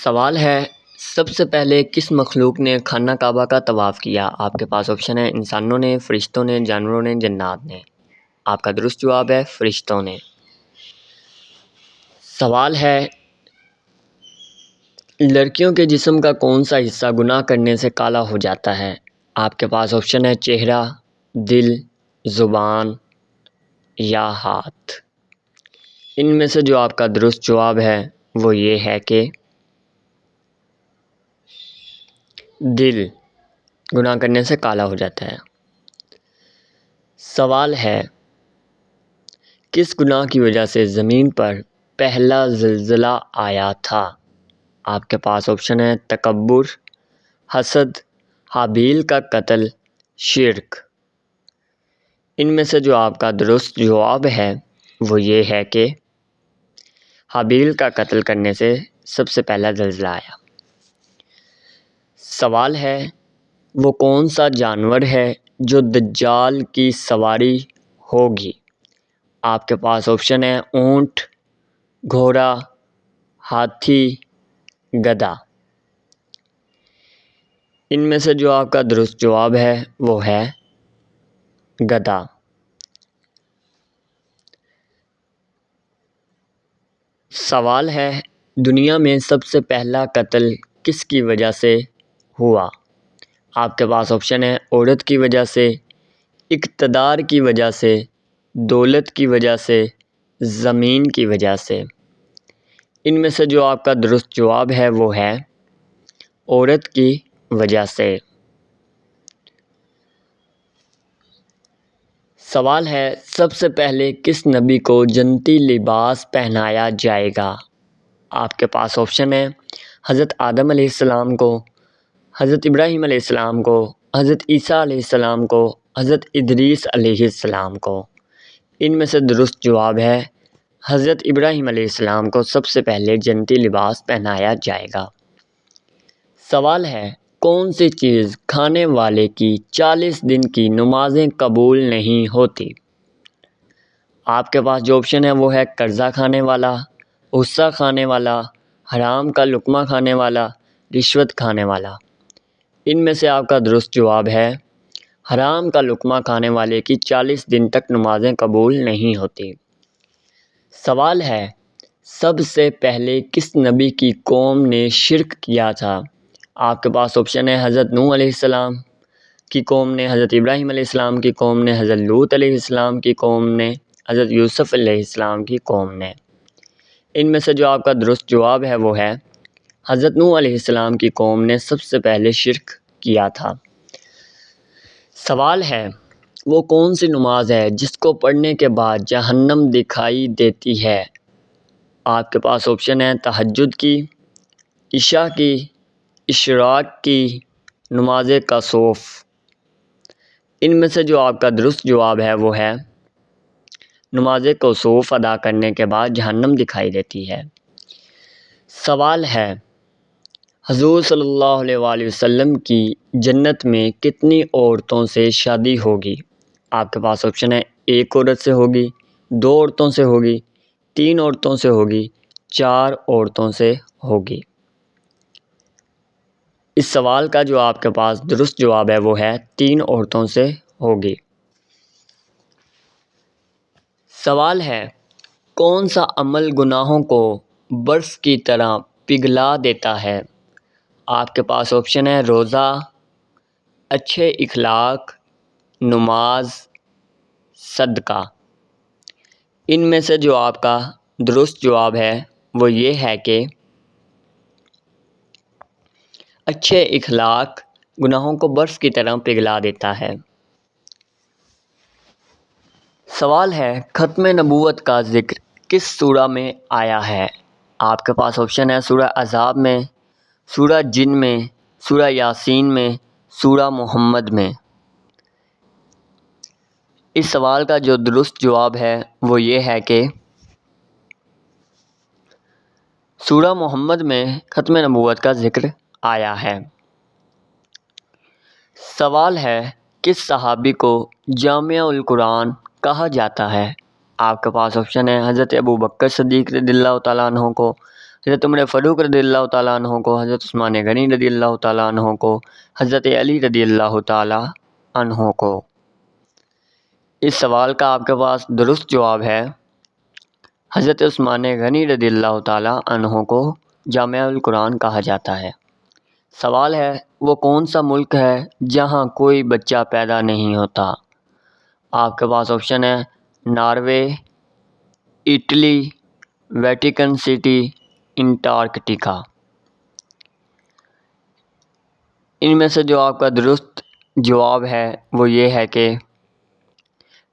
سوال ہے، سب سے پہلے کس مخلوق نے خانہ کعبہ کا طواف کیا؟ آپ کے پاس آپشن ہے انسانوں نے، فرشتوں نے، جانوروں نے، جنات نے۔ آپ کا درست جواب ہے فرشتوں نے۔ سوال ہے، لڑکیوں کے جسم کا کون سا حصہ گناہ کرنے سے کالا ہو جاتا ہے؟ آپ کے پاس آپشن ہے چہرہ، دل، زبان یا ہاتھ۔ ان میں سے جو آپ کا درست جواب ہے وہ یہ ہے کہ دل گناہ کرنے سے کالا ہو جاتا ہے۔ سوال ہے، کس گناہ کی وجہ سے زمین پر پہلا زلزلہ آیا تھا؟ آپ کے پاس آپشن ہے تکبر، حسد، حابیل کا قتل، شرک۔ ان میں سے جو آپ کا درست جواب ہے وہ یہ ہے کہ حابیل کا قتل کرنے سے سب سے پہلا زلزلہ آیا۔ سوال ہے، وہ کون سا جانور ہے جو دجال کی سواری ہوگی؟ آپ کے پاس آپشن ہے اونٹ، گھوڑا، ہاتھی، گدھا۔ ان میں سے جو آپ کا درست جواب ہے وہ ہے گدھا۔ سوال ہے، دنیا میں سب سے پہلا قتل کس کی وجہ سے ہوا؟ آپ کے پاس آپشن ہے عورت کی وجہ سے، اقتدار کی وجہ سے، دولت کی وجہ سے، زمین کی وجہ سے۔ ان میں سے جو آپ کا درست جواب ہے وہ ہے عورت کی وجہ سے۔ سوال ہے، سب سے پہلے کس نبی کو جنتی لباس پہنایا جائے گا؟ آپ کے پاس آپشن ہے حضرت آدم علیہ السلام کو، حضرت ابراہیم علیہ السلام کو، حضرت عیسیٰ علیہ السلام کو، حضرت ادریس علیہ السلام کو۔ ان میں سے درست جواب ہے حضرت ابراہیم علیہ السلام کو سب سے پہلے جنتی لباس پہنایا جائے گا۔ سوال ہے، کون سی چیز کھانے والے کی 40 دن کی نمازیں قبول نہیں ہوتی؟ آپ کے پاس جو آپشن ہے وہ ہے قرضہ کھانے والا، غصہ کھانے والا، حرام کا لقمہ کھانے والا، رشوت کھانے والا۔ ان میں سے آپ کا درست جواب ہے حرام کا لقمہ کھانے والے کی 40 دن تک نمازیں قبول نہیں ہوتی۔ سوال ہے، سب سے پہلے کس نبی کی قوم نے شرک کیا تھا؟ آپ کے پاس آپشن ہے حضرت نوح علیہ السلام کی قوم نے، حضرت ابراہیم علیہ السلام کی قوم نے، حضرت لوط علیہ السلام کی قوم نے، حضرت یوسف علیہ السلام کی قوم نے۔ ان میں سے جو آپ کا درست جواب ہے وہ ہے حضرت نوح علیہ السلام کی قوم نے سب سے پہلے شرک کیا تھا۔ سوال ہے، وہ کون سی نماز ہے جس کو پڑھنے کے بعد جہنم دکھائی دیتی ہے؟ آپ کے پاس آپشن ہے تہجد کی، عشاء کی، اشراق کی، نماز کسوف۔ ان میں سے جو آپ کا درست جواب ہے وہ ہے نماز کسوف ادا کرنے کے بعد جہنم دکھائی دیتی ہے۔ سوال ہے، حضور صلی اللہ علیہ وآلہ وسلم کی جنت میں کتنی عورتوں سے شادی ہوگی؟ آپ کے پاس آپشن ہے ایک عورت سے ہوگی، 2 عورتوں سے ہوگی، 3 عورتوں سے ہوگی، 4 عورتوں سے ہوگی۔ اس سوال کا جو آپ کے پاس درست جواب ہے وہ ہے 3 عورتوں سے ہوگی۔ سوال ہے، کون سا عمل گناہوں کو برف کی طرح پگھلا دیتا ہے؟ آپ کے پاس آپشن ہے روزہ، اچھے اخلاق، نماز، صدقہ۔ ان میں سے جو آپ کا درست جواب ہے وہ یہ ہے کہ اچھے اخلاق گناہوں کو برف کی طرح پگھلا دیتا ہے۔ سوال ہے، ختم نبوت کا ذکر کس سورہ میں آیا ہے؟ آپ کے پاس آپشن ہے سورہ احزاب میں، سورہ جن میں، سورہ یاسین میں، سورہ محمد میں۔ اس سوال کا جو درست جواب ہے وہ یہ ہے کہ سورہ محمد میں ختم نبوت کا ذکر آیا ہے۔ سوال ہے، کس صحابی کو جامع القرآن کہا جاتا ہے؟ آپ کے پاس آپشن ہے حضرت ابوبکر صدیق رضی اللہ تعالیٰ عنہ کو، حضرت عمر فاروق رضی اللہ تعالیٰ عنہ کو، حضرت عثمان غنی رضی اللہ تعالیٰ عنہ کو، حضرت علی رضی اللہ تعالیٰ عنہ کو؟ اس سوال کا آپ کے پاس درست جواب ہے حضرت عثمان غنی رضی اللہ تعالیٰ عنہ کو جامع القرآن کہا جاتا ہے۔ سوال ہے وہ کون سا ملک ہے جہاں کوئی بچہ پیدا نہیں ہوتا؟ آپ کے پاس آپشن ہے Norway, Italy, Vatican City, Antarctica. ان میں سے جو آپ کا درست جواب ہے وہ یہ ہے کہ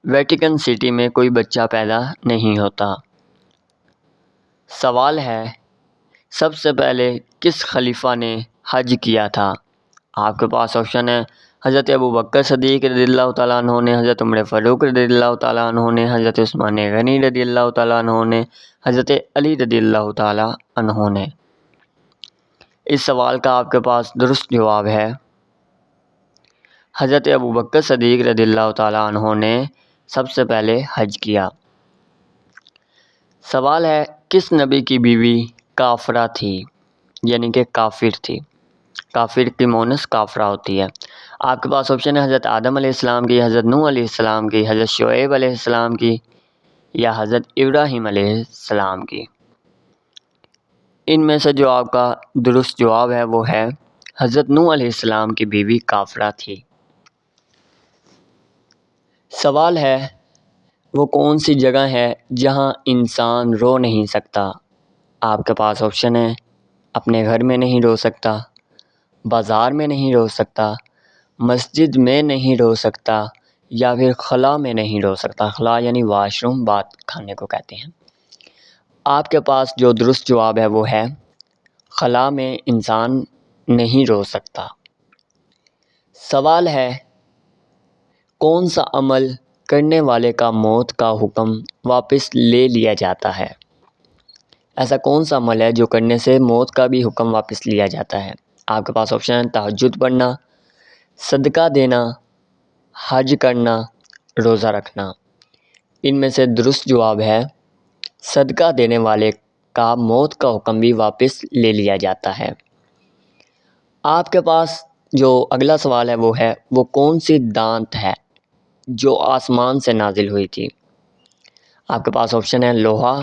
ویٹیکن سٹی میں کوئی بچہ پیدا نہیں ہوتا۔ سوال ہے سب سے پہلے کس خلیفہ نے حج کیا تھا؟ آپ کے پاس آپشن ہے حضرت ابوبکر صدیق رضی اللہ تعالیٰ عنہ نے، حضرت عمر فاروق رضی اللہ تعالیٰ عنہ نے، حضرت عثمان غنی رضی اللہ تعالیٰ عنہ نے، حضرت علی رضی اللہ تعالیٰ عنہ نے۔ اس سوال کا آپ کے پاس درست جواب ہے حضرت ابوبکر صدیق رضی اللہ تعالیٰ عنہ نے سب سے پہلے حج کیا۔ سوال ہے کس نبی کی بیوی کافرہ تھی، یعنی کہ کافر تھی؟ کافر کی مونس کافرہ ہوتی ہے۔ آپ کے پاس آپشن ہے حضرت آدم علیہ السلام کی، حضرت نوح علیہ السلام کی، حضرت شعیب علیہ السلام کی، یا حضرت ابراہیم علیہ السلام کی۔ ان میں سے جو آپ کا درست جواب ہے وہ ہے حضرت نوح علیہ السلام کی بیوی کافرہ تھی۔ سوال ہے وہ کون سی جگہ ہے جہاں انسان رو نہیں سکتا؟ آپ کے پاس آپشن ہے اپنے گھر میں نہیں رو سکتا، بازار میں نہیں رو سکتا، مسجد میں نہیں رو سکتا، یا پھر خلا میں نہیں رو سکتا۔ خلا یعنی واش روم، بات کھانے کو کہتے ہیں۔ آپ کے پاس جو درست جواب ہے وہ ہے خلا میں انسان نہیں رو سکتا۔ سوال ہے کون سا عمل کرنے والے کا موت کا حکم واپس لے لیا جاتا ہے؟ ایسا کون سا عمل ہے جو کرنے سے موت کا بھی حکم واپس لیا جاتا ہے؟ آپ کے پاس آپشن ہے تہجد پڑھنا، صدقہ دینا، حج کرنا، روزہ رکھنا۔ ان میں سے درست جواب ہے صدقہ دینے والے کا موت کا حکم بھی واپس لے لیا جاتا ہے۔ آپ کے پاس جو اگلا سوال ہے وہ ہے وہ کون سی دانت ہے جو آسمان سے نازل ہوئی تھی؟ آپ کے پاس آپشن ہے لوہا،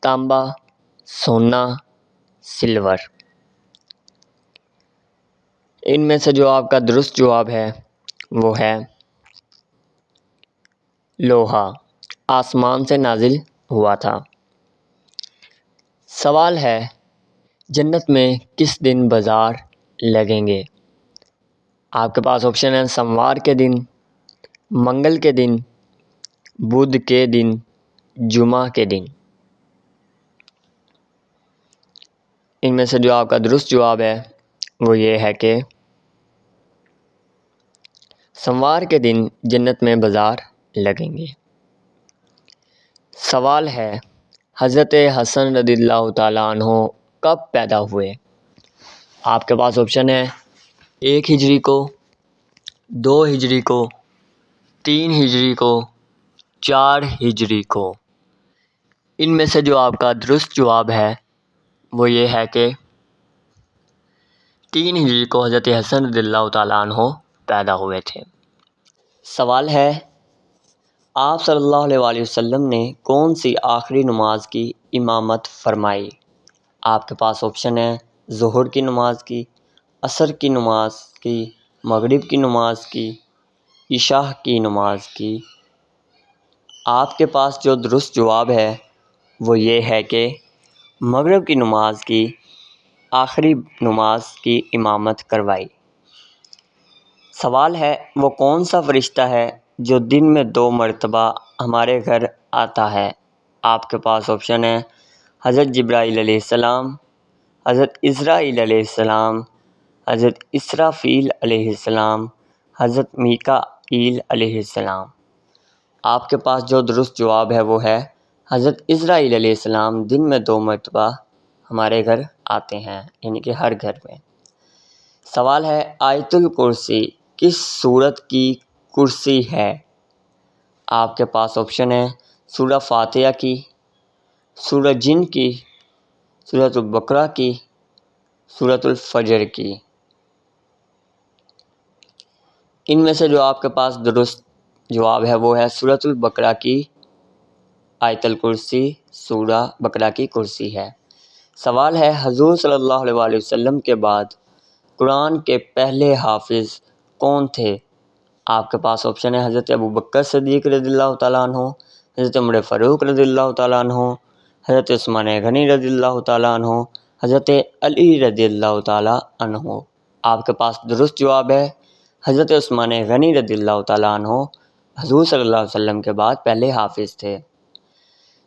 تانبا، سونا، سلور۔ ان میں سے جو آپ کا درست جواب ہے وہ ہے لوہا، آسمان سے نازل ہوا تھا۔ سوال ہے جنت میں کس دن بازار لگیں گے؟ آپ کے پاس آپشن ہے سوموار کے دن، منگل کے دن، بدھ کے دن، جمعہ کے دن۔ ان میں سے جو آپ کا درست جواب ہے وہ یہ ہے کہ سوموار کے دن جنت میں بازار لگیں گے۔ سوال ہے حضرت حسن رضی اللہ تعالیٰ عنہ کب پیدا ہوئے؟ آپ کے پاس آپشن ہے 1 ہجری کو، 2 ہجری کو، 3 ہجری کو، 4 ہجری کو۔ ان میں سے جو آپ کا درست جواب ہے وہ یہ ہے کہ 3 ہجری کو حضرت حسن رضی اللہ تعالیٰ عنہ پیدا ہوئے تھے۔ سوال ہے آپ صلی اللہ علیہ وآلہ وسلم نے کون سی آخری نماز کی امامت فرمائی؟ آپ کے پاس آپشن ہے ظہر کی نماز کی، عصر کی نماز کی، مغرب کی نماز کی، عشاء کی نماز کی۔ آپ کے پاس جو درست جواب ہے وہ یہ ہے کہ مغرب کی نماز کی آخری نماز کی امامت کروائی۔ سوال ہے وہ کون سا فرشتہ ہے جو دن میں 2 مرتبہ ہمارے گھر آتا ہے؟ آپ کے پاس آپشن ہے حضرت جبرائیل علیہ السلام، حضرت اسرائیل علیہ السلام، حضرت اسرافیل علیہ السلام، حضرت میکائیل علیہ السلام۔ آپ کے پاس جو درست جواب ہے وہ ہے حضرت اسرائیل علیہ السلام دن میں 2 مرتبہ ہمارے گھر آتے ہیں، یعنی کہ ہر گھر میں۔ سوال ہے آیت الکرسی کس سورت کی کرسی ہے؟ آپ کے پاس آپشن ہے سورہ فاتحہ کی، سورہ جن کی، سورۃ البقرہ کی، سورۃ الفجر کی۔ ان میں سے جو آپ کے پاس درست جواب ہے وہ ہے سورۃ البقرہ کی آیت الکرسی، سورہ بقرہ کی کرسی ہے۔ سوال ہے حضور صلی اللہ علیہ وآلہ وسلم کے بعد قرآن کے پہلے حافظ کون تھے؟ آپ کے پاس آپشن ہے حضرت ابوبکر صدیق رضی اللہ تعالیٰ عنہ، حضرت عمر فاروق رضی اللہ تعالیٰ عنہ، حضرت عثمان غنی رضی اللہ تعالیٰ عنہ، حضرت علی رضی اللہ تعالیٰ عنہ۔ آپ کے پاس درست جواب ہے حضرت عثمان غنی رضی اللہ تعالیٰ عنہ حضور صلی اللہ علیہ وسلم کے بعد پہلے حافظ تھے۔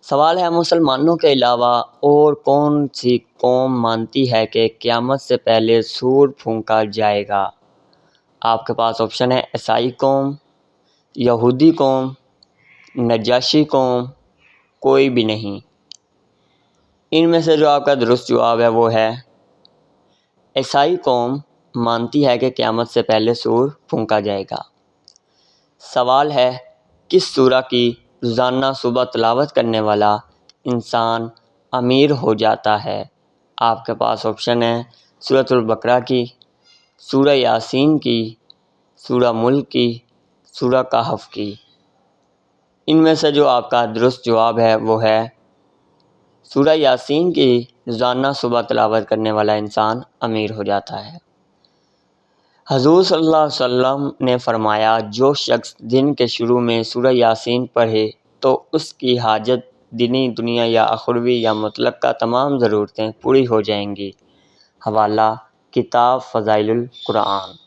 سوال ہے مسلمانوں کے علاوہ اور کون سی قوم مانتی ہے کہ قیامت سے پہلے سور پھونکا جائے گا؟ آپ کے پاس آپشن ہے عیسائی قوم، یہودی قوم، نجاشی قوم، کوئی بھی نہیں۔ ان میں سے جو آپ کا درست جواب ہے وہ ہے عیسائی قوم مانتی ہے کہ قیامت سے پہلے سور پھونکا جائے گا۔ سوال ہے کس سورہ کی روزانہ صبح تلاوت کرنے والا انسان امیر ہو جاتا ہے؟ آپ کے پاس آپشن ہے سورۃ البقرہ کی، سورہ یاسین کی، سورہ ملک کی، سورہ کہف کی۔ ان میں سے جو آپ کا درست جواب ہے وہ ہے سورہ یاسین کی روزانہ صبح تلاوت کرنے والا انسان امیر ہو جاتا ہے۔ حضور صلی اللہ علیہ وسلم نے فرمایا جو شخص دن کے شروع میں سورہ یاسین پڑھے تو اس کی حاجت دینی، دنیا یا اخروی یا متعلقہ تمام ضرورتیں پوری ہو جائیں گی۔ حوالہ کتاب فضائل القرآن۔